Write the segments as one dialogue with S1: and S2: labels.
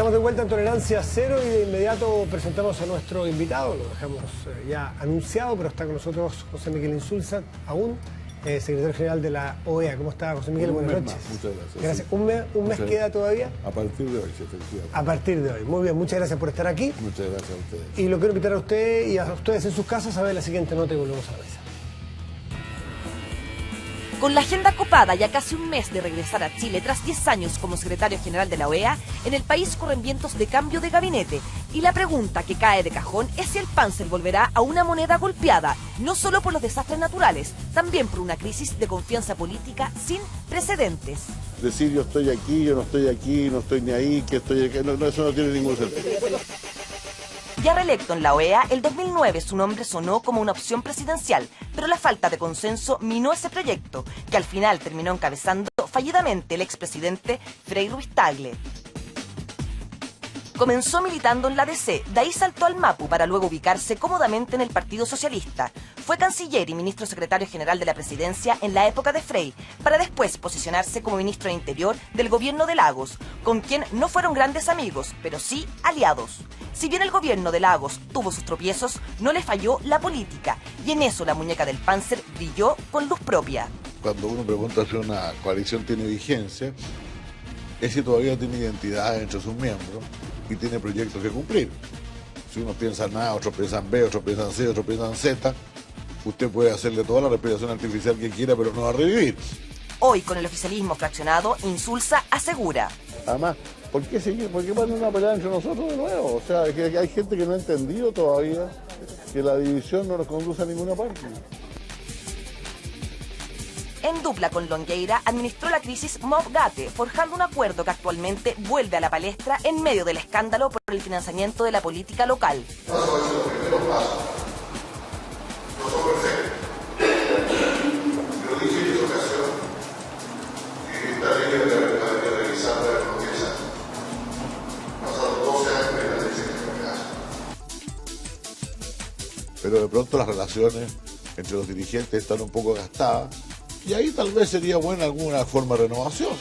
S1: Estamos de vuelta en Tolerancia Cero y de inmediato presentamos a nuestro invitado. Lo dejamos ya anunciado, pero está con nosotros José Miguel Insulza, aún secretario general de la OEA. ¿Cómo está, José Miguel? Buenas noches.
S2: Muchas gracias.
S1: Gracias. ¿Un mes queda todavía?
S2: A partir de hoy, efectivamente.
S1: A partir de hoy. Muy bien, muchas gracias por estar aquí.
S2: Muchas gracias a ustedes.
S1: Y lo quiero invitar a usted y a ustedes en sus casas a ver la siguiente nota y volvemos a la mesa.
S3: Con la agenda copada y a casi un mes de regresar a Chile tras 10 años como secretario general de la OEA, en el país corren vientos de cambio de gabinete. Y la pregunta que cae de cajón es si el Panzer volverá a una moneda golpeada, no solo por los desastres naturales, también por una crisis de confianza política sin precedentes.
S2: Decir yo estoy aquí, no estoy ni ahí, que estoy aquí, no, eso no tiene ningún sentido.
S3: Ya reelecto en la OEA, el 2009 su nombre sonó como una opción presidencial, pero la falta de consenso minó ese proyecto, que al final terminó encabezando fallidamente el expresidente Frei Ruiz-Tagle. Comenzó militando en la DC, de ahí saltó al MAPU para luego ubicarse cómodamente en el Partido Socialista. Fue canciller y ministro secretario general de la presidencia en la época de Frei, para después posicionarse como ministro de Interior del gobierno de Lagos, con quien no fueron grandes amigos, pero sí aliados. Si bien el gobierno de Lagos tuvo sus tropiezos, no le falló la política, y en eso la muñeca del Panzer brilló con luz propia.
S2: Cuando uno pregunta si una coalición tiene vigencia, es si todavía tiene identidad entre sus miembros y tiene proyectos que cumplir. Si uno piensa en A, otros piensan B, otros piensan C, otros piensan Z, usted puede hacerle toda la respiración artificial que quiera, pero no va a revivir.
S3: Hoy, con el oficialismo fraccionado, Insulza asegura:
S2: Además, ¿por qué seguir? ¿Por qué poner una pelea entre nosotros de nuevo? O sea, que hay gente que no ha entendido todavía que la división no nos conduce a ninguna parte.
S3: En dupla con Longueira, administró la crisis Mov-Gate, forjando un acuerdo que actualmente vuelve a la palestra en medio del escándalo por el financiamiento de la política local.
S2: Pero de pronto las relaciones entre los dirigentes están un poco gastadas y ahí tal vez sería buena alguna forma de renovación.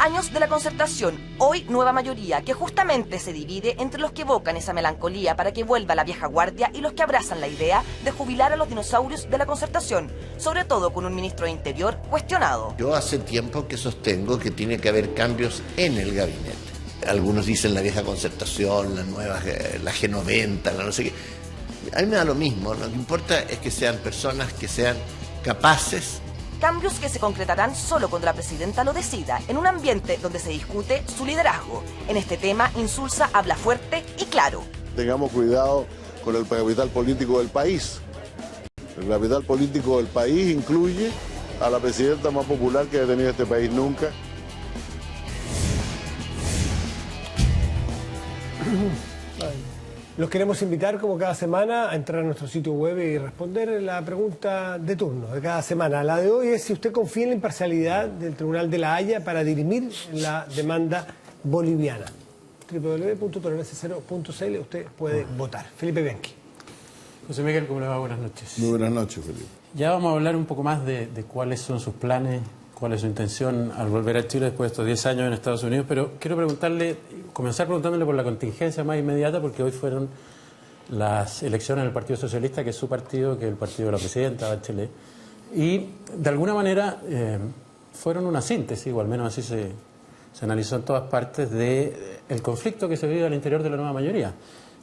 S3: Años de la concertación, hoy nueva mayoría, que justamente se divide entre los que evocan esa melancolía para que vuelva la vieja guardia y los que abrazan la idea de jubilar a los dinosaurios de la concertación, sobre todo con un ministro de Interior cuestionado.
S4: Yo hace tiempo que sostengo que tiene que haber cambios en el gabinete. Algunos dicen la vieja concertación, la nueva, la G90, la no sé qué. A mí me da lo mismo, lo que importa es que sean personas que sean capaces.
S3: Cambios que se concretarán solo cuando la presidenta lo decida, en un ambiente donde se discute su liderazgo. En este tema, Insulza habla fuerte y claro.
S2: Tengamos cuidado con el capital político del país. El capital político del país incluye a la presidenta más popular que ha tenido este país nunca.
S1: Los queremos invitar, como cada semana, a entrar a nuestro sitio web y responder la pregunta de turno de cada semana. La de hoy es si usted confía en la imparcialidad del Tribunal de la Haya para dirimir la demanda boliviana. www.toleranciacero.cl, usted puede votar. Felipe Bianchi.
S5: José Miguel, ¿cómo le va? Buenas noches.
S2: Muy buenas noches, Felipe.
S5: Ya vamos a hablar un poco más de cuáles son sus planes, cuál es su intención al volver a Chile después de estos 10 años en Estados Unidos, pero quiero comenzar preguntándole por la contingencia más inmediata, porque hoy fueron las elecciones del Partido Socialista, que es su partido, que es el partido de la presidenta Bachelet, y de alguna manera fueron una síntesis, o al menos así se analizó en todas partes, del conflicto que se vive al interior de la nueva mayoría,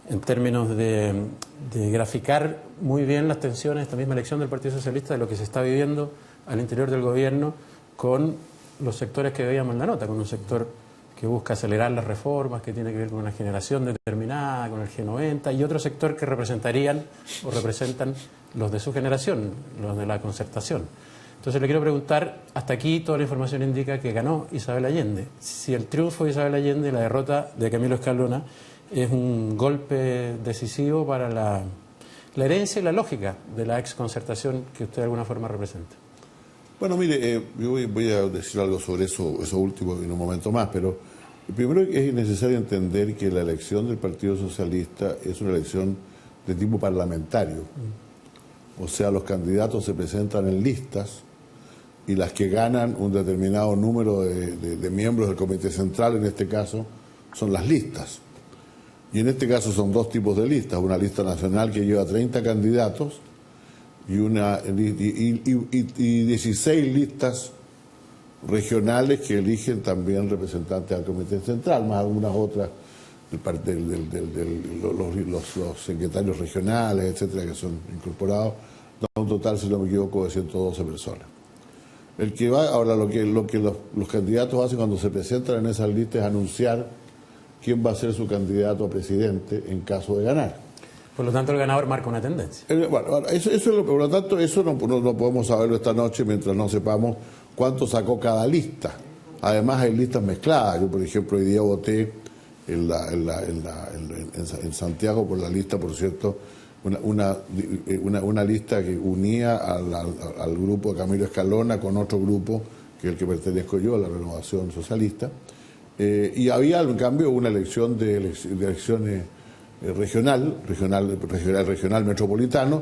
S5: en términos de graficar muy bien las tensiones, esta misma elección del Partido Socialista, de lo que se está viviendo al interior del gobierno con los sectores que veíamos en la nota, con un sector que busca acelerar las reformas, que tiene que ver con una generación determinada, con el G90, y otro sector que representan los de su generación, los de la concertación. Entonces le quiero preguntar, hasta aquí toda la información indica que ganó Isabel Allende. Si el triunfo de Isabel Allende, la derrota de Camilo Escalona, es un golpe decisivo para la herencia y la lógica de la exconcertación que usted de alguna forma representa.
S2: Bueno, mire, yo voy a decir algo sobre eso último en un momento más, pero primero es necesario entender que la elección del Partido Socialista es una elección de tipo parlamentario. O sea, los candidatos se presentan en listas y las que ganan un determinado número de miembros del Comité Central, en este caso, son las listas. Y en este caso son dos tipos de listas, una lista nacional que lleva 30 candidatos y 16 listas regionales que eligen también representantes al Comité Central, más algunas otras los secretarios regionales, etcétera, que son incorporados, da un total, si no me equivoco, de 112 personas. El que va, ahora lo que los candidatos hacen cuando se presentan en esas listas es anunciar quién va a ser su candidato a presidente en caso de ganar.
S5: Por lo tanto, el ganador marca una tendencia.
S2: Bueno, por lo tanto, eso no podemos saberlo esta noche mientras no sepamos cuánto sacó cada lista. Además, hay listas mezcladas. Yo, por ejemplo, hoy día voté en Santiago por la lista, por cierto, una lista que unía al grupo de Camilo Escalona con otro grupo, que es el que pertenezco yo, a la Renovación Socialista. Y había, en cambio, una elección de elecciones regional metropolitano,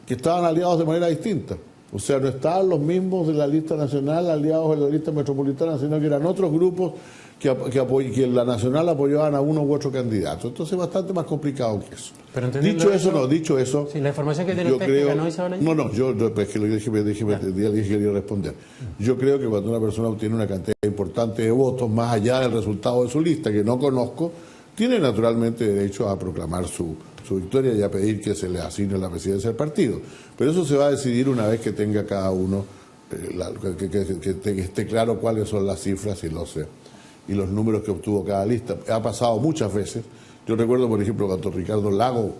S2: que estaban aliados de manera distinta. O sea, no estaban los mismos de la lista nacional aliados en la lista metropolitana, sino que eran otros grupos que en la nacional apoyaban a uno u otro candidato. Entonces es bastante más complicado que eso.
S5: Pero
S2: dicho eso,
S5: sí, la información que tiene usted es que ganó Isabel Allende.
S2: yo es que lo dije que quería responder. Yo creo que cuando una persona obtiene una cantidad importante de votos, más allá del resultado de su lista, que no conozco, tiene naturalmente derecho a proclamar su victoria y a pedir que se le asigne la presidencia del partido. Pero eso se va a decidir una vez que tenga cada uno, que esté claro cuáles son las cifras y los números que obtuvo cada lista. Ha pasado muchas veces. Yo recuerdo, por ejemplo, cuando Ricardo Lago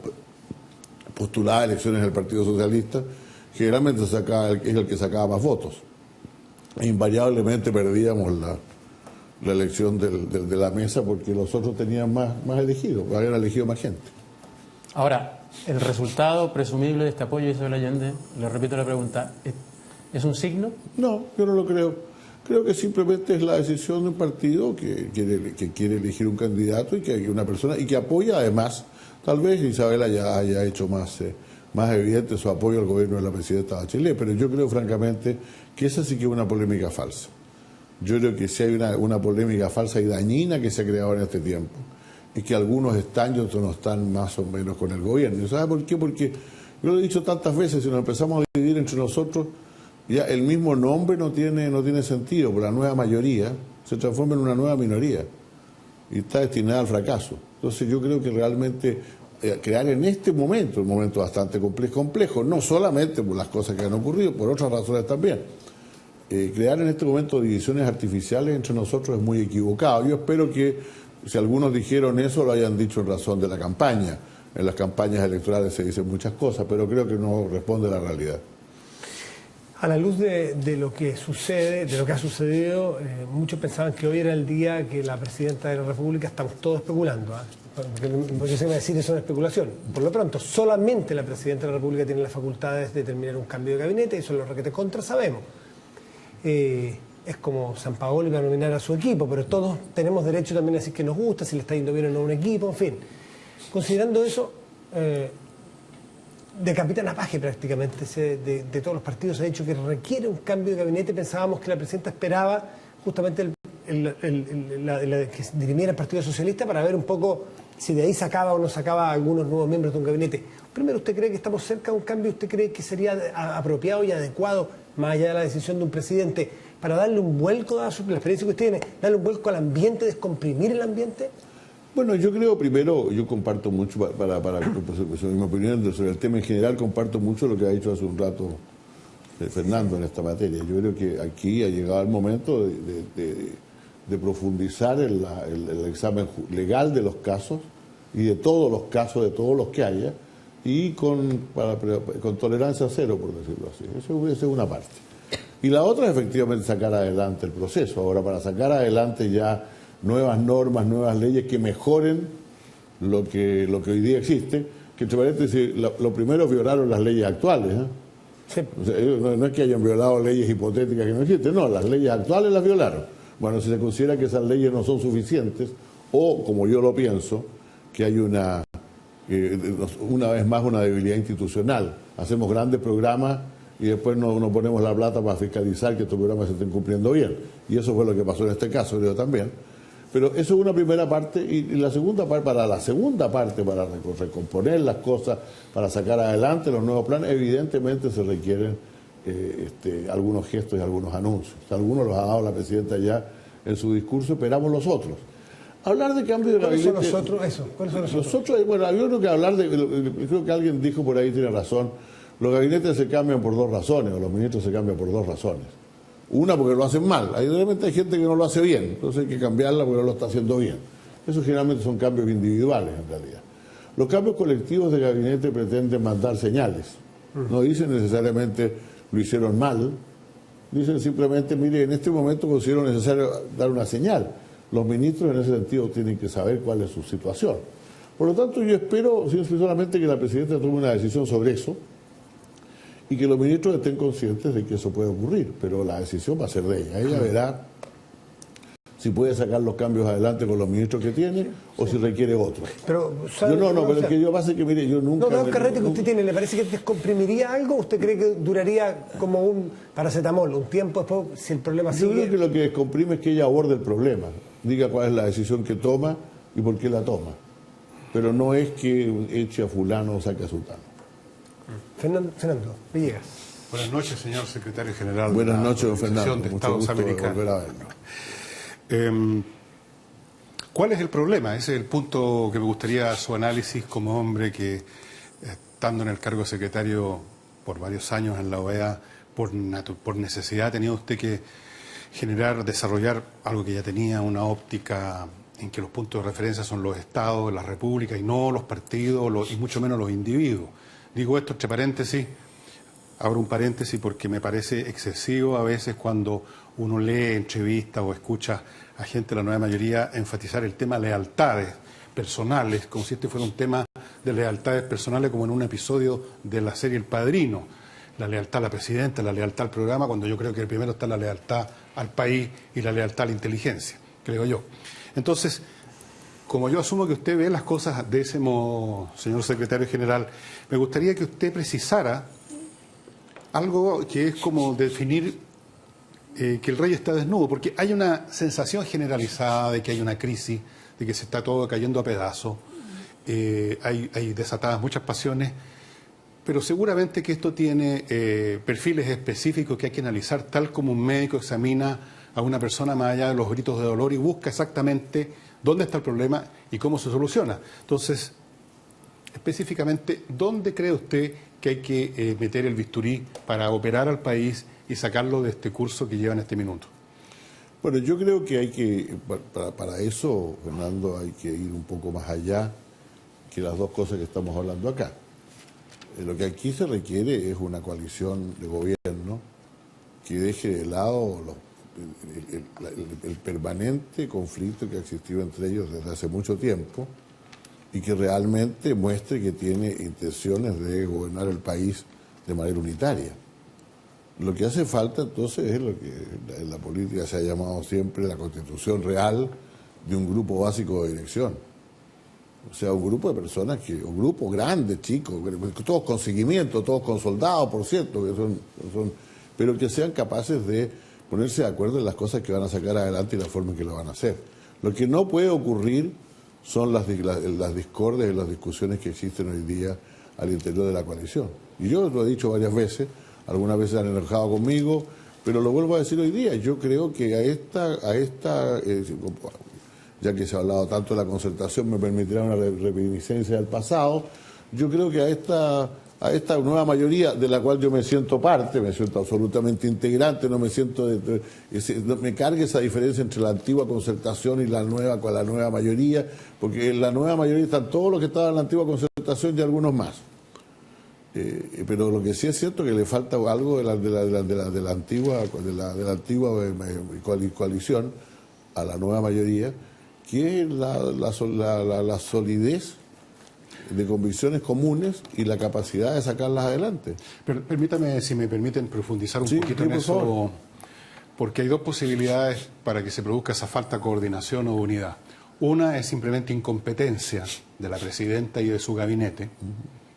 S2: postulaba elecciones del Partido Socialista, generalmente es el que sacaba más votos. E invariablemente perdíamos la elección de la mesa porque los otros tenían más elegidos, habían elegido más gente.
S5: Ahora, el resultado presumible de este apoyo a Isabel Allende, le repito la pregunta, ¿es un signo?
S2: No, yo no lo creo. Creo que simplemente es la decisión de un partido que quiere elegir un candidato y que hay una persona y que apoya además, tal vez Isabel haya hecho más evidente su apoyo al gobierno de la presidenta Bachelet, pero yo creo francamente que esa sí que es una polémica falsa. Yo creo que sí hay una polémica falsa y dañina que se ha creado en este tiempo. Es que algunos están y otros no están más o menos con el gobierno. ¿Y sabe por qué? Porque yo lo he dicho tantas veces, si nos empezamos a dividir entre nosotros, ya el mismo nombre no tiene sentido, porque la nueva mayoría se transforma en una nueva minoría y está destinada al fracaso. Entonces yo creo que realmente crear en este momento, un momento bastante complejo, no solamente por las cosas que han ocurrido, por otras razones también, crear en este momento divisiones artificiales entre nosotros es muy equivocado. Yo espero que si algunos dijeron eso lo hayan dicho en razón de la campaña. En las campañas electorales se dicen muchas cosas, pero creo que no responde a la realidad.
S1: A la luz de lo que sucede, de lo que ha sucedido, muchos pensaban que hoy era el día que la presidenta de la República, estamos todos especulando, porque se va a decir eso es especulación. Por lo pronto, solamente la presidenta de la República tiene las facultades de determinar un cambio de gabinete, eso es lo que te contra sabemos. Es como San Paoli va a nominar a su equipo, pero todos tenemos derecho también a decir que nos gusta, si le está yendo bien o no a un equipo, en fin. Considerando eso, de capitán a paje prácticamente de todos los partidos se ha dicho que requiere un cambio de gabinete. Pensábamos que la presidenta esperaba justamente que dirimiera el Partido Socialista para ver un poco si de ahí sacaba o no sacaba algunos nuevos miembros de un gabinete. Primero, ¿usted cree que estamos cerca de un cambio? ¿Usted cree que sería apropiado y adecuado, más allá de la decisión de un presidente, para darle un vuelco a la experiencia que usted tiene, darle un vuelco al ambiente, descomprimir el ambiente?
S2: Bueno, yo creo, primero, yo comparto mucho, sobre mi opinión sobre el tema en general, comparto mucho lo que ha dicho hace un rato Fernando en esta materia. Yo creo que aquí ha llegado el momento de profundizar el examen legal de los casos y de todos los casos, de todos los que haya, y con tolerancia cero, por decirlo así. Esa es una parte. Y la otra es efectivamente sacar adelante el proceso. Ahora, para sacar adelante ya nuevas normas, nuevas leyes que mejoren lo que hoy día existe, que entre paréntesis, lo primero violaron las leyes actuales. Sí. O sea, no es que hayan violado leyes hipotéticas que no existen, no, las leyes actuales las violaron. Bueno, si se considera que esas leyes no son suficientes, o como yo lo pienso, que hay una vez más una debilidad institucional. Hacemos grandes programas y después no ponemos la plata para fiscalizar que estos programas se estén cumpliendo bien. Y eso fue lo que pasó en este caso, creo también. Pero eso es una primera parte, y la segunda parte, para recomponer las cosas, para sacar adelante los nuevos planes, evidentemente se requieren algunos gestos y algunos anuncios. Algunos los ha dado la presidenta ya en su discurso, esperamos los otros. Hablar de cambio de gabinete...
S1: ¿Cuáles son los otros? Eso, ¿cuáles son los
S2: otros? Bueno, yo creo que creo que alguien dijo por ahí, tiene razón, los gabinetes se cambian por dos razones, o los ministros se cambian por dos razones. Una, porque lo hacen mal. Realmente hay gente que no lo hace bien, entonces hay que cambiarla porque no lo está haciendo bien. Eso generalmente son cambios individuales, en realidad. Los cambios colectivos de gabinete pretenden mandar señales. No dicen necesariamente lo hicieron mal, dicen simplemente, mire, en este momento considero necesario dar una señal. Los ministros en ese sentido tienen que saber cuál es su situación. Por lo tanto, yo espero solamente que la presidenta tome una decisión sobre eso y que los ministros estén conscientes de que eso puede ocurrir, pero la decisión va a ser de ella. Ella verá si puede sacar los cambios adelante con los ministros que tiene o si requiere otros.
S1: Pero,
S2: pero es que yo pasa que, mire, yo nunca...
S1: No, carrete que usted tiene, ¿le parece que descomprimiría algo? ¿Usted cree que duraría como un paracetamol, un tiempo después, si el problema sigue?
S2: Yo creo que lo que descomprime es que ella aborde el problema, diga cuál es la decisión que toma y por qué la toma. Pero no es que eche a fulano o saque a sultano.
S1: Fernando Villegas.
S6: Buenas noches, señor secretario general.
S2: Buenas noches, don Fernando.
S6: De Estados Americanos. ¿Cuál es el problema? Ese es el punto que me gustaría su análisis como hombre que, estando en el cargo de secretario por varios años en la OEA, por necesidad ha tenido usted que desarrollar algo que ya tenía, una óptica en que los puntos de referencia son los estados, las repúblicas y no los partidos y mucho menos los individuos. Digo esto entre paréntesis, abro un paréntesis porque me parece excesivo a veces cuando uno lee entrevistas o escucha a gente de la nueva mayoría enfatizar el tema lealtades personales, como si este fuera un tema de lealtades personales como en un episodio de la serie El Padrino. La lealtad a la presidenta, la lealtad al programa, cuando yo creo que primero está la lealtad al país y la lealtad a la inteligencia, creo yo. Entonces, como yo asumo que usted ve las cosas de ese modo, señor secretario general, me gustaría que usted precisara algo que es como definir que el rey está desnudo, porque hay una sensación generalizada de que hay una crisis, de que se está todo cayendo a pedazos, hay desatadas muchas pasiones, pero seguramente que esto tiene perfiles específicos que hay que analizar, tal como un médico examina a una persona más allá de los gritos de dolor y busca exactamente dónde está el problema y cómo se soluciona. Entonces, específicamente, ¿dónde cree usted que hay que meter el bisturí para operar al país y sacarlo de este curso que lleva en este minuto?
S2: Bueno, yo creo que hay que, para eso, Fernando, hay que ir un poco más allá que las dos cosas que estamos hablando acá. Lo que aquí se requiere es una coalición de gobierno que deje de lado el permanente conflicto que ha existido entre ellos desde hace mucho tiempo y que realmente muestre que tiene intenciones de gobernar el país de manera unitaria. Lo que hace falta entonces es lo que en la política se ha llamado siempre la constitución real de un grupo básico de dirección. O sea, un grupo de personas un grupo grande, chicos, todos con seguimiento, todos con soldados, por cierto, pero que sean capaces de ponerse de acuerdo en las cosas que van a sacar adelante y la forma en que lo van a hacer. Lo que no puede ocurrir son las discordias y las discusiones que existen hoy día al interior de la coalición. Y yo lo he dicho varias veces, algunas veces han enojado conmigo, pero lo vuelvo a decir hoy día. Yo creo que ya que se ha hablado tanto de la concertación, me permitirá una reminiscencia del pasado, yo creo que a esta nueva mayoría, de la cual yo me siento parte, me siento absolutamente integrante, no me siento me cargue esa diferencia entre la antigua concertación y la nueva mayoría, porque en la nueva mayoría están todos los que estaban en la antigua concertación y algunos más. Pero lo que sí es cierto es que le falta algo de la antigua coalición a la nueva mayoría, que es la solidez de convicciones comunes y la capacidad de sacarlas adelante.
S6: Pero permítame, si me permiten, profundizar un poquito en eso, favor. Porque hay dos posibilidades para que se produzca esa falta de coordinación o de unidad. Una es simplemente incompetencia de la presidenta y de su gabinete,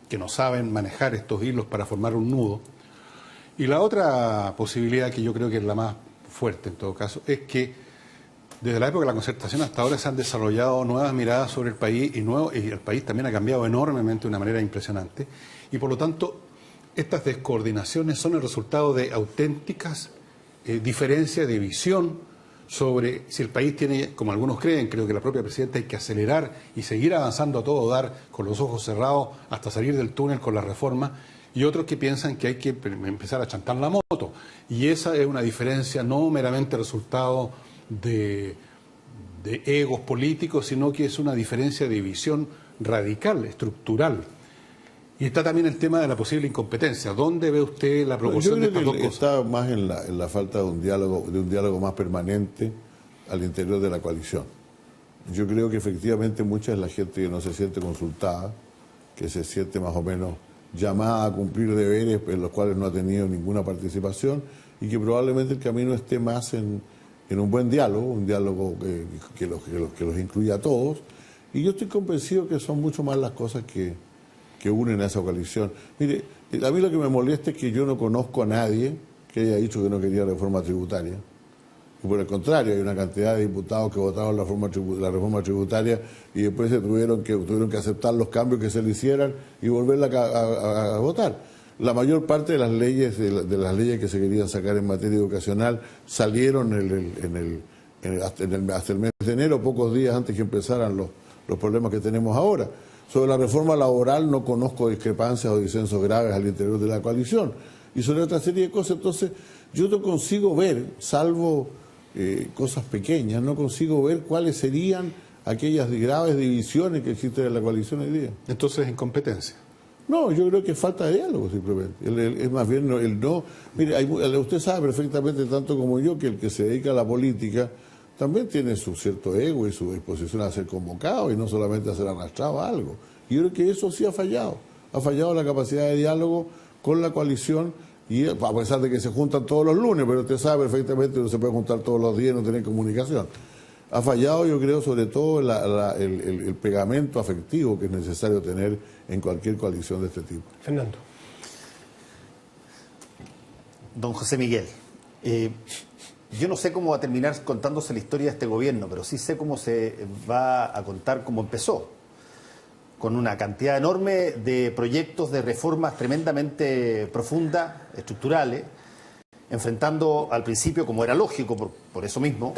S6: que no saben manejar estos hilos para formar un nudo. Y la otra posibilidad, que yo creo que es la más fuerte en todo caso, es que Desde la época de la concertación hasta ahora se han desarrollado nuevas miradas sobre el país y el país también ha cambiado enormemente de una manera impresionante. Y por lo tanto, estas descoordinaciones son el resultado de auténticas diferencias de visión sobre si el país tiene, como algunos creen, creo que la propia presidenta, hay que acelerar y seguir avanzando a todo dar con los ojos cerrados hasta salir del túnel con la reforma, y otros que piensan que hay que empezar a chantar la moto. Y esa es una diferencia no meramente resultado de egos políticos, sino que es una diferencia de visión radical, estructural. Y está también el tema de la posible incompetencia. ¿Dónde ve usted la proporción de estas dos cosas?
S2: Está más en la falta de un diálogo más permanente al interior de la coalición. Yo creo que efectivamente mucha es la gente que no se siente consultada, que se siente más o menos llamada a cumplir deberes en los cuales no ha tenido ninguna participación, y que probablemente el camino esté más en un buen diálogo, un diálogo que los incluya a todos. Y yo estoy convencido que son mucho más las cosas que unen a esa coalición. Mire, a mí lo que me molesta es que yo no conozco a nadie que haya dicho que no quería reforma tributaria. Y por el contrario, hay una cantidad de diputados que votaron la reforma tributaria y después tuvieron que aceptar los cambios que se le hicieran y volverla a votar. La mayor parte de las leyes que se querían sacar en materia educacional salieron hasta el mes de enero, pocos días antes que empezaran los problemas que tenemos ahora. Sobre la reforma laboral no conozco discrepancias o disensos graves al interior de la coalición. Y sobre otra serie de cosas, entonces, yo no consigo ver, salvo cosas pequeñas, no consigo ver cuáles serían aquellas graves divisiones que existen en la coalición hoy día.
S6: Entonces, incompetencia.
S2: No, yo creo que es falta de diálogo simplemente. Es más bien el no. Mire, usted sabe perfectamente, tanto como yo, que el que se dedica a la política también tiene su cierto ego y su disposición a ser convocado y no solamente a ser arrastrado a algo. Y yo creo que eso sí ha fallado. Ha fallado la capacidad de diálogo con la coalición, y a pesar de que se juntan todos los lunes, pero usted sabe perfectamente que no se puede juntar todos los días y no tener comunicación. Ha fallado, yo creo, sobre todo el pegamento afectivo que es necesario tener en cualquier coalición de este tipo.
S1: Fernando.
S7: Don José Miguel, yo no sé cómo va a terminar contándose la historia de este gobierno, pero sí sé cómo se va a contar cómo empezó, con una cantidad enorme de proyectos de reformas tremendamente profundas, estructurales, enfrentando al principio, como era lógico por eso mismo,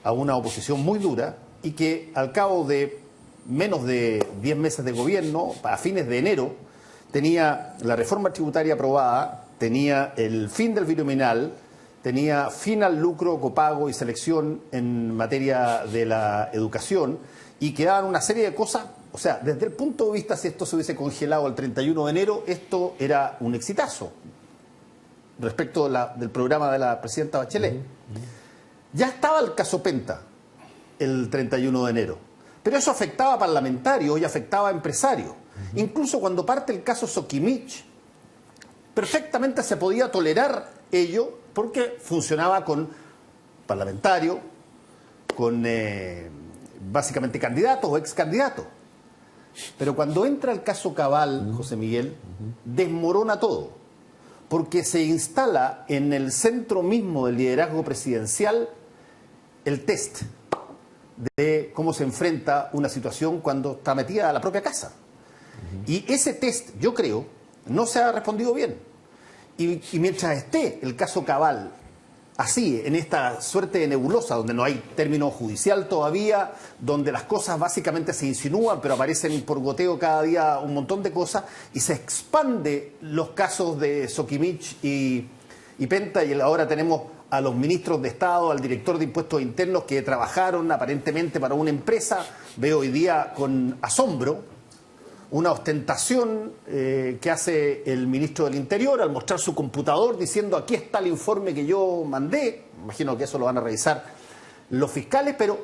S7: a una oposición muy dura, y que al cabo de menos de 10 meses de gobierno, a fines de enero, tenía la reforma tributaria aprobada, tenía el fin del binominal, tenía fin al lucro, copago y selección en materia de la educación, y quedaban una serie de cosas. O sea, desde el punto de vista, si esto se hubiese congelado el 31 de enero, esto era un exitazo respecto del programa de la presidenta Bachelet. Ya estaba el caso Penta el 31 de enero, pero eso afectaba a parlamentarios y afectaba a empresarios. Incluso cuando parte el caso Sokimich, perfectamente se podía tolerar ello porque funcionaba con parlamentarios, con básicamente candidatos o ex candidatos. Pero cuando entra el caso Cabal, José Miguel, desmorona todo, porque se instala en el centro mismo del liderazgo presidencial el test de cómo se enfrenta una situación cuando está metida a la propia casa. Y ese test, yo creo, no se ha respondido bien. Y mientras esté el caso Cabal así, en esta suerte de nebulosa, donde no hay término judicial todavía, donde las cosas básicamente se insinúan, pero aparecen por goteo cada día un montón de cosas, y se expande los casos de Sokimich y Penta, y ahora tenemos a los ministros de Estado, al director de Impuestos Internos que trabajaron aparentemente para una empresa. Veo hoy día con asombro una ostentación que hace el ministro del Interior al mostrar su computador diciendo: aquí está el informe que yo mandé. Imagino que eso lo van a revisar los fiscales, pero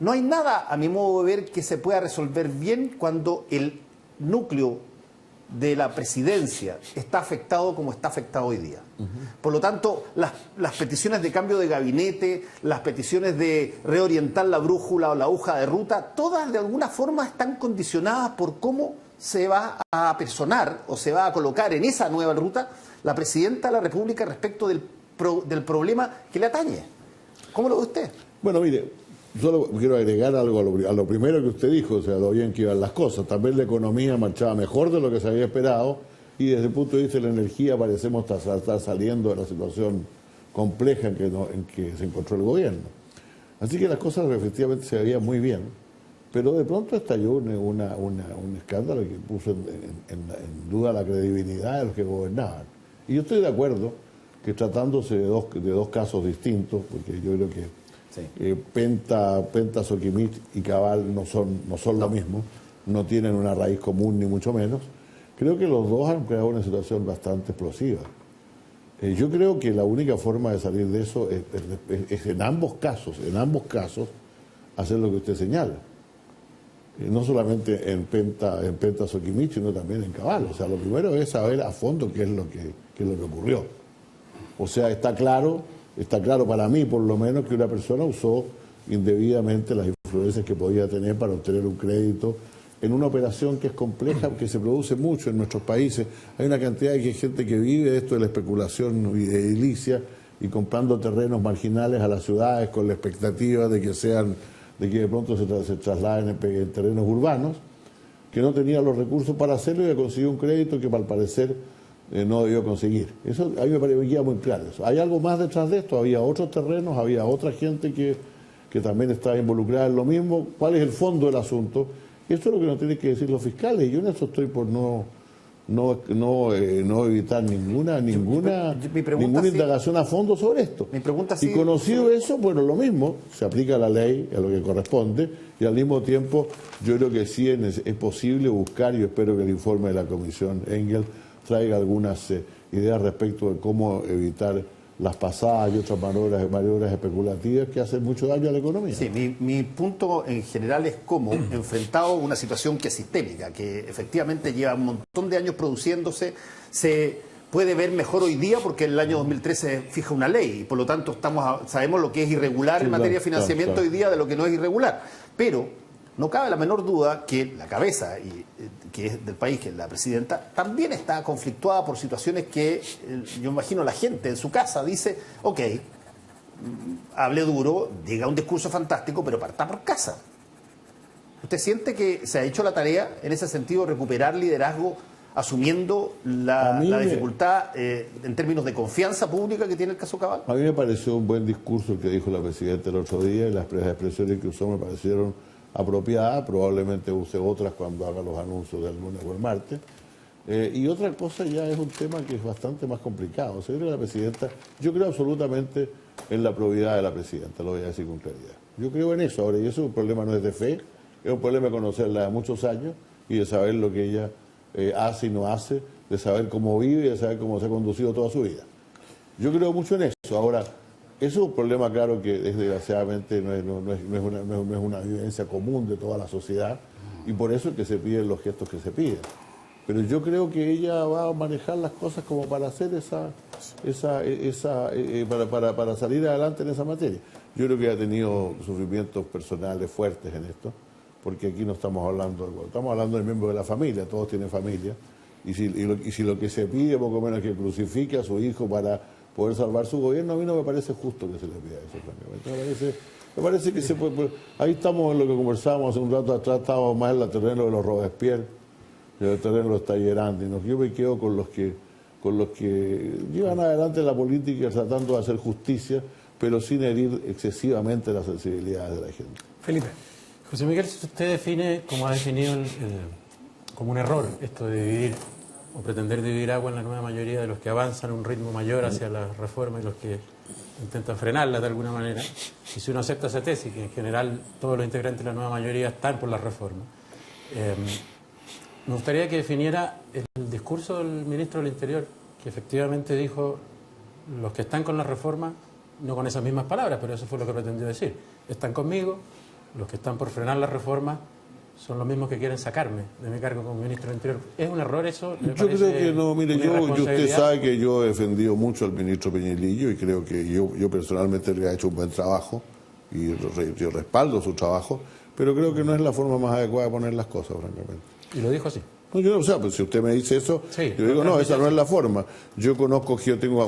S7: no hay nada, a mi modo de ver, que se pueda resolver bien cuando el núcleo de la presidencia está afectado como está afectado hoy día. Por lo tanto, las peticiones de cambio de gabinete, las peticiones de reorientar la brújula o la hoja de ruta, todas de alguna forma están condicionadas por cómo se va a personar o se va a colocar en esa nueva ruta la presidenta de la República respecto del problema que le atañe. ¿Cómo lo ve usted?
S2: Bueno, mire, solo quiero agregar algo a lo primero que usted dijo, o sea, lo bien que iban las cosas. También la economía marchaba mejor de lo que se había esperado y desde el punto de vista de la energía parecemos estar saliendo de la situación compleja en que se encontró el gobierno. Así que las cosas efectivamente se veían muy bien, pero de pronto estalló un escándalo que puso en duda la credibilidad de los que gobernaban. Y yo estoy de acuerdo que tratándose de dos casos distintos, porque yo creo que sí, Penta, Soquimich y Cabal no son lo mismo, no tienen una raíz común ni mucho menos. Creo que los dos han creado una situación bastante explosiva. Yo creo que la única forma de salir de eso es en ambos casos, hacer lo que usted señala. No solamente en Penta Soquimich, sino también en Cabal. O sea, lo primero es saber a fondo qué es lo que ocurrió. O sea, está claro para mí, por lo menos, que una persona usó indebidamente las influencias que podía tener para obtener un crédito en una operación que es compleja, que se produce mucho en nuestros países. Hay una cantidad de gente que vive de esto de la especulación edilicia y comprando terrenos marginales a las ciudades con la expectativa de que de pronto se trasladen en terrenos urbanos, que no tenía los recursos para hacerlo y ha conseguido un crédito que al parecer no debió conseguir. Eso a mí me parecía muy claro. Hay algo más detrás de esto, había otros terrenos, había otra gente que también estaba involucrada en lo mismo. ¿Cuál es el fondo del asunto? Esto es lo que nos tienen que decir los fiscales, y yo en eso estoy por no evitar ninguna indagación a fondo sobre esto.
S7: Mi pregunta
S2: y conocido eso, bueno, lo mismo, se aplica la ley a lo que corresponde, y al mismo tiempo yo creo que sí es posible buscar, y yo espero que el informe de la Comisión Engel traiga algunas ideas respecto de cómo evitar las pasadas y otras maniobras especulativas que hacen mucho daño a la economía.
S7: Sí, mi punto en general es cómo, enfrentado a una situación que es sistémica, que efectivamente lleva un montón de años produciéndose, se puede ver mejor hoy día porque en el año 2013 fija una ley y por lo tanto sabemos lo que es irregular en materia de financiamiento hoy día de lo que no es irregular. Pero no cabe la menor duda que la cabeza que es del país, que es la presidenta, también está conflictuada por situaciones que yo imagino la gente en su casa dice, ok, hable duro, diga un discurso fantástico, pero parta por casa. ¿Usted siente que se ha hecho la tarea en ese sentido, recuperar liderazgo, asumiendo la dificultad en términos de confianza pública que tiene el caso Cabal?
S2: A mí me pareció un buen discurso el que dijo la presidenta el otro día, y las expresiones que usó me parecieron apropiada, probablemente use otras cuando haga los anuncios del lunes o el martes. Y otra cosa ya es un tema que es bastante más complicado. O sea, yo creo absolutamente en la probidad de la presidenta, lo voy a decir con claridad. Yo creo en eso. Ahora, y eso es un problema no es de fe, es un problema de conocerla de muchos años y de saber lo que ella hace y no hace, de saber cómo vive y de saber cómo se ha conducido toda su vida. Yo creo mucho en eso. Ahora, eso es un problema, claro, que desgraciadamente no es una vivencia común de toda la sociedad, y por eso es que se piden los gestos que se piden. Pero yo creo que ella va a manejar las cosas como para hacer para salir adelante en esa materia. Yo creo que ha tenido sufrimientos personales fuertes en esto, porque aquí no estamos hablando del miembro de la familia, todos tienen familia, y si lo que se pide poco menos es que crucifique a su hijo para poder salvar su gobierno, a mí no me parece justo que se le pida eso, francamente. Me parece que se puede. Ahí estamos en lo que conversábamos hace un rato atrás, estábamos más en el terreno de los Robespierre, en el terreno de los Talleyrand. Yo me quedo con los que llevan adelante la política tratando de hacer justicia, pero sin herir excesivamente las sensibilidades de la gente.
S1: Felipe.
S5: José Miguel, si usted define, como ha definido como un error esto de dividir o pretender dividir agua en la nueva mayoría de los que avanzan a un ritmo mayor hacia la reforma y los que intentan frenarla de alguna manera, y si uno acepta esa tesis, que en general todos los integrantes de la nueva mayoría están por la reforma, me gustaría que definiera el discurso del ministro del Interior, que efectivamente dijo: los que están con la reforma, no con esas mismas palabras, pero eso fue lo que pretendió decir, están conmigo, los que están por frenar la reforma son los mismos que quieren sacarme de mi cargo como ministro del Interior. ¿Es un error eso?
S2: Yo creo que no, mire, usted sabe que yo he defendido mucho al ministro Peñalillo y creo que yo personalmente le he hecho un buen trabajo y yo respaldo su trabajo, pero creo que no es la forma más adecuada de poner las cosas, francamente.
S5: ¿Y lo dijo así?
S2: No, yo no, o sea, pues si usted me dice eso, sí, yo digo, no, esa no es la forma. Yo conozco que yo tengo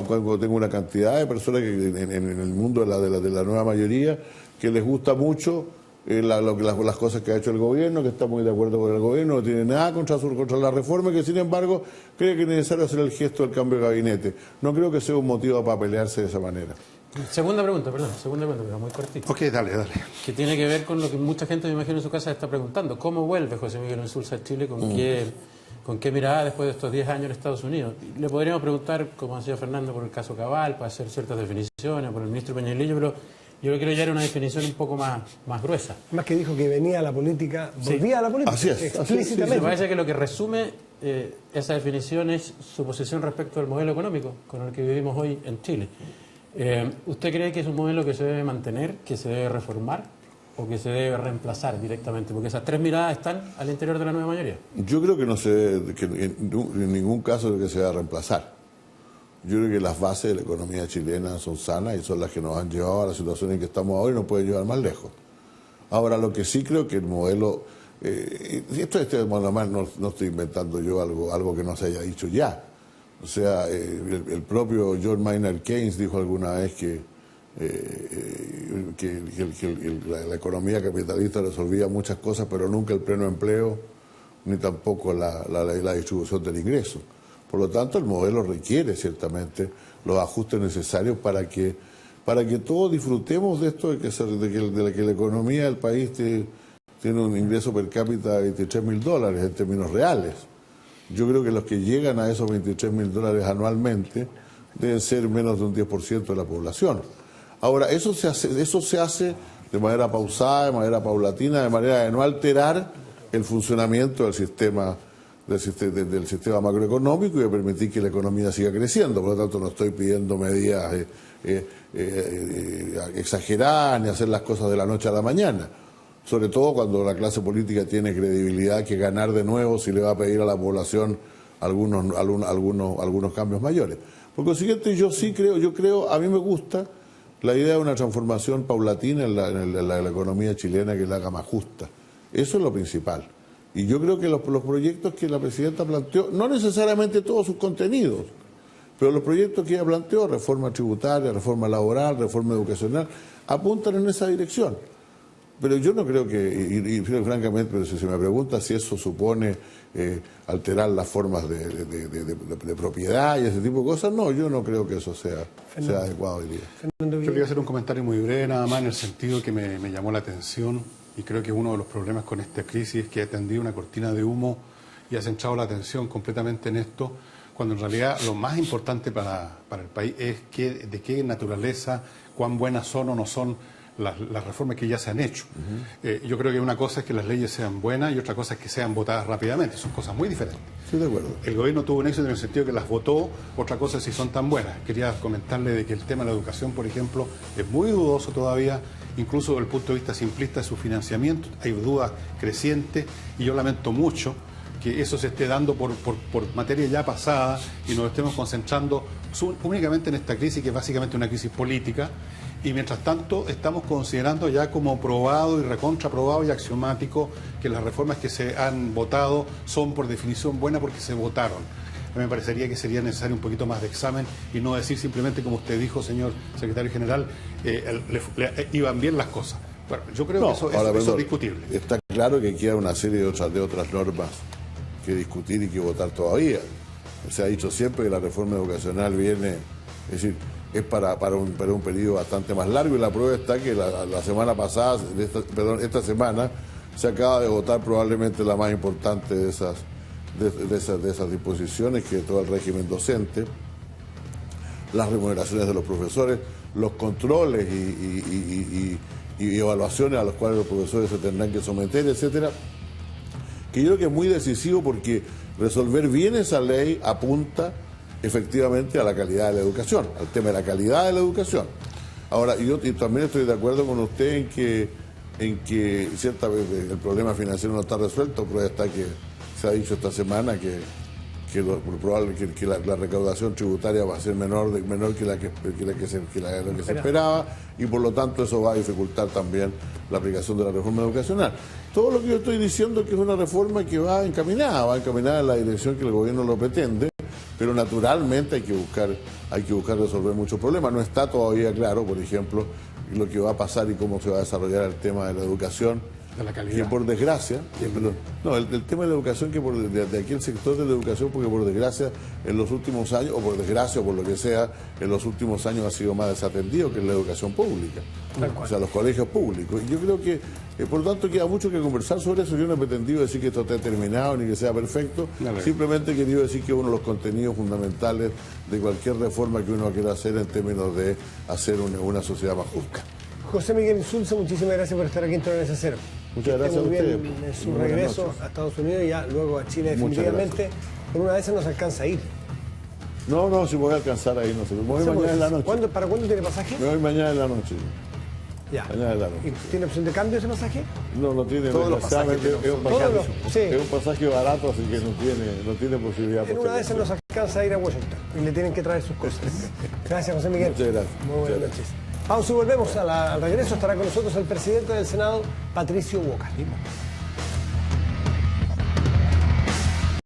S2: una cantidad de personas que en el mundo de la nueva mayoría que les gusta mucho las cosas que ha hecho el gobierno, que está muy de acuerdo con el gobierno, no tiene nada contra la reforma, que sin embargo cree que es necesario hacer el gesto del cambio de gabinete. No creo que sea un motivo para pelearse de esa manera.
S5: Segunda pregunta, pero muy cortita.
S6: Ok, dale.
S5: Que tiene que ver con lo que mucha gente, me imagino, en su casa está preguntando. ¿Cómo vuelve José Miguel Insulza a Chile? ¿Con qué mirada después de estos 10 años en Estados Unidos? Le podríamos preguntar, como decía Fernando, por el caso Cabal, para hacer ciertas definiciones, por el ministro Peñalillo, pero yo creo que ya era una definición un poco más gruesa.
S1: Más que dijo que venía a la política, volvía a la política.
S2: Así es.
S1: Explícitamente.
S5: Me parece que lo que resume esa definición es su posición respecto al modelo económico con el que vivimos hoy en Chile. ¿Usted cree que es un modelo que se debe mantener, que se debe reformar o que se debe reemplazar directamente? Porque esas tres miradas están al interior de la nueva mayoría.
S2: Yo creo que en ningún caso de que se va a reemplazar. Yo creo que las bases de la economía chilena son sanas y son las que nos han llevado a la situación en que estamos ahora y nos pueden llevar más lejos. Ahora, lo que sí creo que el modelo... no estoy inventando yo algo que no se haya dicho ya. O sea, el propio John Maynard Keynes dijo alguna vez que la economía capitalista resolvía muchas cosas, pero nunca el pleno empleo, ni tampoco la distribución del ingreso. Por lo tanto, el modelo requiere ciertamente los ajustes necesarios para que todos disfrutemos de esto, de que la economía del país tiene un ingreso per cápita de $23.000 en términos reales. Yo creo que los que llegan a esos $23.000 anualmente deben ser menos de un 10% de la población. Ahora, eso se hace de manera pausada, de manera paulatina, de manera de no alterar el funcionamiento del sistema macroeconómico y de permitir que la economía siga creciendo. Por lo tanto, no estoy pidiendo medidas exageradas ni hacer las cosas de la noche a la mañana. Sobre todo cuando la clase política tiene credibilidad que ganar de nuevo si le va a pedir a la población algunos cambios mayores. Por consiguiente, yo creo, a mí me gusta la idea de una transformación paulatina en la economía chilena que la haga más justa. Eso es lo principal. Y yo creo que los proyectos que la presidenta planteó, no necesariamente todos sus contenidos, pero los proyectos que ella planteó, reforma tributaria, reforma laboral, reforma educacional, apuntan en esa dirección. Pero yo no creo que, francamente, pero si se me pregunta si eso supone alterar las formas de propiedad y ese tipo de cosas, no, yo no creo que eso sea adecuado hoy día.
S6: Yo quería hacer un comentario muy breve, nada más, en el sentido que me llamó la atención, y creo que uno de los problemas con esta crisis es que ha tendido una cortina de humo y ha centrado la atención completamente en esto, cuando en realidad lo más importante para el país es de qué naturaleza, cuán buenas son o no son las reformas que ya se han hecho. Yo creo que una cosa es que las leyes sean buenas y otra cosa es que sean votadas rápidamente. Son cosas muy diferentes.
S2: Estoy de acuerdo.
S6: El gobierno tuvo un éxito en el sentido que las votó, otra cosa es si son tan buenas. Quería comentarle de que el tema de la educación, por ejemplo, es muy dudoso todavía, incluso desde el punto de vista simplista de su financiamiento. Hay dudas crecientes y yo lamento mucho que eso se esté dando por materia ya pasada y nos estemos concentrando únicamente en esta crisis, que es básicamente una crisis política. Y mientras tanto estamos considerando ya como probado y recontraprobado y axiomático que las reformas que se han votado son por definición buenas porque se votaron. A mí me parecería que sería necesario un poquito más de examen y no decir simplemente, como usted dijo, señor secretario general, iban bien las cosas. Bueno, yo creo que eso es discutible.
S2: Está claro que queda una serie de otras normas que discutir y que votar todavía. Se ha dicho siempre que la reforma educacional viene, es decir, es para un periodo bastante más largo, y la prueba está que la semana pasada, esta semana, se acaba de votar probablemente la más importante de esas disposiciones, que es todo el régimen docente, las remuneraciones de los profesores, los controles y evaluaciones a los cuales los profesores se tendrán que someter, etcétera, que yo creo que es muy decisivo, porque resolver bien esa ley apunta efectivamente a la calidad de la educación, al tema de la calidad de la educación. Ahora, yo también estoy de acuerdo con usted en que cierta vez el problema financiero no está resuelto, pero está que se ha dicho esta semana que probable que la recaudación tributaria va a ser menor que lo que se esperaba, y por lo tanto eso va a dificultar también la aplicación de la reforma educacional. Todo lo que yo estoy diciendo es que es una reforma que va encaminada en la dirección que el gobierno lo pretende, pero naturalmente hay que buscar resolver muchos problemas. No está todavía claro, por ejemplo, lo que va a pasar y cómo se va a desarrollar el tema de la educación.
S6: De la calidad.
S2: Que por desgracia, el tema de la educación, que de aquí el sector de la educación, porque por desgracia en los últimos años, o por desgracia o por lo que sea, en los últimos años ha sido más desatendido que la educación pública, o sea, los colegios públicos. Y yo creo que, por lo tanto, queda mucho que conversar sobre eso. Yo no he pretendido decir que esto esté terminado ni que sea perfecto, simplemente he querido decir que uno de los contenidos fundamentales de cualquier reforma que uno quiera hacer en términos de hacer una sociedad más justa.
S1: José Miguel Insulza, muchísimas gracias por estar aquí en Toleranza Cero.
S2: Muchas gracias a
S1: muy
S2: ustedes.
S1: bien en su regreso a Estados Unidos y ya luego a Chile definitivamente. Por una vez nos alcanza a ir.
S2: No, si voy a alcanzar ahí, no sé. Me voy mañana en la noche.
S1: ¿Para cuándo tiene pasaje?
S2: Me voy mañana en la noche.
S1: Ya.
S2: Mañana en la noche.
S1: ¿Y tiene opción de cambio ese pasaje?
S2: No tiene.
S7: Todos los pasajes
S2: Es un pasaje barato, así que no tiene posibilidad.
S1: En una de esas nos alcanza a ir a Washington y le tienen que traer sus cosas. Gracias, José Miguel.
S2: Muchas gracias.
S1: Muy buenas noches. Pausa y volvemos. Al regreso estará con nosotros el presidente del Senado, Patricio Boca.